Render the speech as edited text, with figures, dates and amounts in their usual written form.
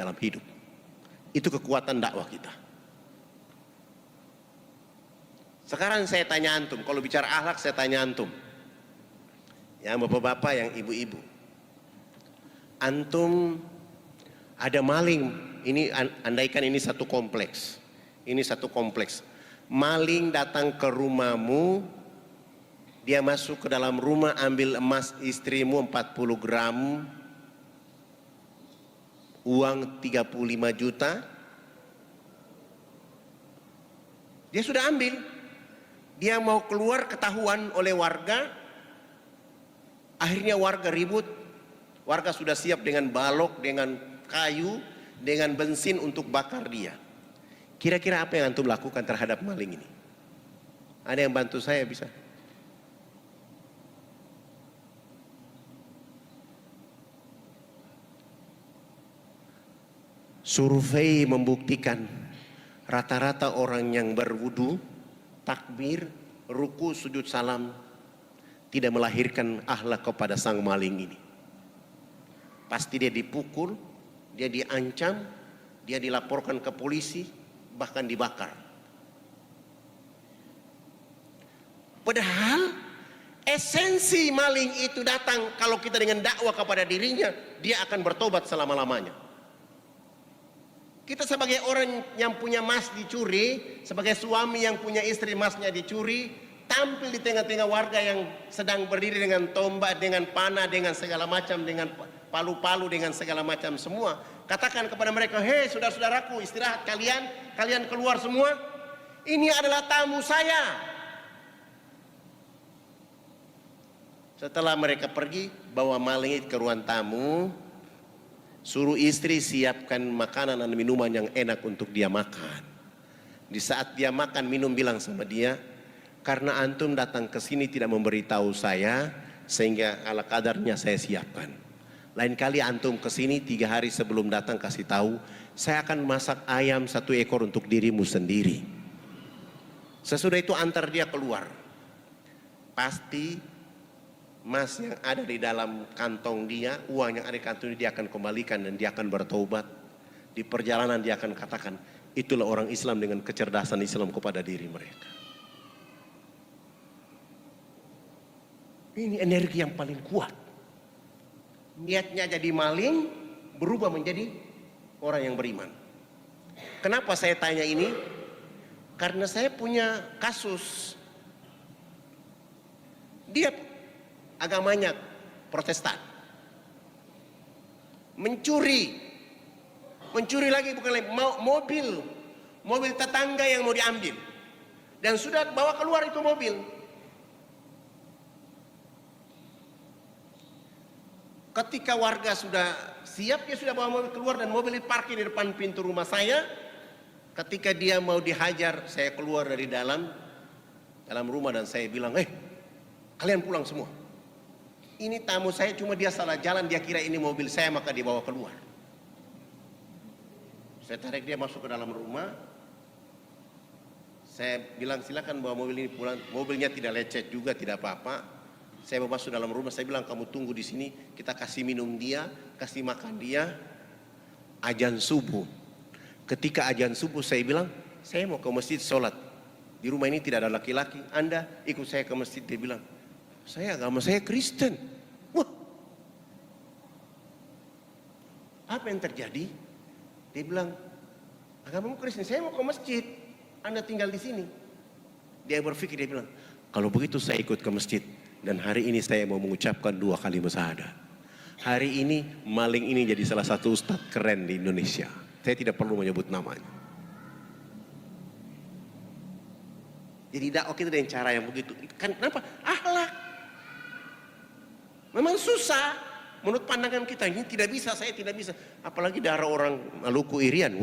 dalam hidup. Itu kekuatan dakwah kita. Sekarang saya tanya antum, kalau bicara akhlak saya tanya antum, yang bapak-bapak, yang ibu-ibu, antum ada maling, ini andaikan ini satu kompleks, maling datang ke rumahmu, dia masuk ke dalam rumah, ambil emas istrimu 40 gram, uang 35 juta, dia sudah ambil, dia mau keluar ketahuan oleh warga, akhirnya warga ribut, warga sudah siap dengan balok, dengan kayu, dengan bensin untuk bakar dia. Kira-kira apa yang antum lakukan terhadap maling ini? Ada yang bantu saya bisa? Survei membuktikan rata-rata orang yang berwudu, takbir, ruku, sujud salam tidak melahirkan akhlak kepada sang maling ini. Pasti dia dipukul, dia diancam, dia dilaporkan ke polisi, bahkan dibakar. Padahal esensi maling itu datang kalau kita dengan dakwah kepada dirinya, dia akan bertobat selama-lamanya. Kita sebagai orang yang punya emas dicuri, sebagai suami yang punya istri emasnya dicuri, tampil di tengah-tengah warga yang sedang berdiri dengan tombak, dengan panah, dengan segala macam, dengan palu-palu, dengan segala macam semua. Katakan kepada mereka, hei saudara-saudaraku, istirahat kalian keluar semua. Ini adalah tamu saya. Setelah mereka pergi, bawa maling ke ruang tamu, suruh istri siapkan makanan dan minuman yang enak untuk dia makan. Di saat dia makan minum, bilang sama dia, karena antum datang ke sini tidak memberitahu saya, sehingga ala kadarnya saya siapkan. Lain kali antum ke sini 3 hari sebelum datang kasih tahu, saya akan masak ayam 1 ekor untuk dirimu sendiri. Sesudah itu antar dia keluar. Pasti emas yang ada di dalam kantong dia, uang yang ada di kantong dia akan kembalikan dan dia akan bertobat. Di perjalanan dia akan katakan, itulah orang Islam dengan kecerdasan Islam kepada diri mereka. Ini energi yang paling kuat. Niatnya jadi maling, berubah menjadi orang yang beriman. Kenapa saya tanya ini? Karena saya punya kasus. Dia agamanya Protestan, mencuri lagi, bukan lagi mobil tetangga yang mau diambil, dan sudah bawa keluar itu mobil. Ketika warga sudah siap, dia sudah bawa mobil keluar dan mobil diparkir di depan pintu rumah saya. Ketika dia mau dihajar, saya keluar dari dalam rumah dan saya bilang, kalian pulang semua. Ini tamu saya, cuma dia salah jalan, dia kira ini mobil saya, maka dibawa keluar. Saya tarik dia masuk ke dalam rumah. Saya bilang, silakan bawa mobil ini pulang. Mobilnya tidak lecet juga, tidak apa-apa. Saya bawa masuk dalam rumah, saya bilang, kamu tunggu di sini, kita kasih minum dia, kasih makan dia. Azan subuh. Ketika azan subuh, saya bilang, saya mau ke masjid sholat. Di rumah ini tidak ada laki-laki, Anda ikut saya ke masjid. Dia bilang, agama saya Kristen. Wah, apa yang terjadi? Dia bilang, agamamu Kristen, saya mau ke masjid, Anda tinggal di sini. Dia berpikir, dia bilang, kalau begitu saya ikut ke masjid, dan hari ini saya mau mengucapkan 2 kalimat syahadat. Hari ini maling ini jadi salah satu ustadz keren di Indonesia. Saya tidak perlu menyebut namanya. Jadi dakwah kita dengan cara yang begitu. Kan kenapa? Akhlak. Memang susah menurut pandangan kita, ini tidak bisa, saya tidak bisa. Apalagi darah orang Maluku Irian.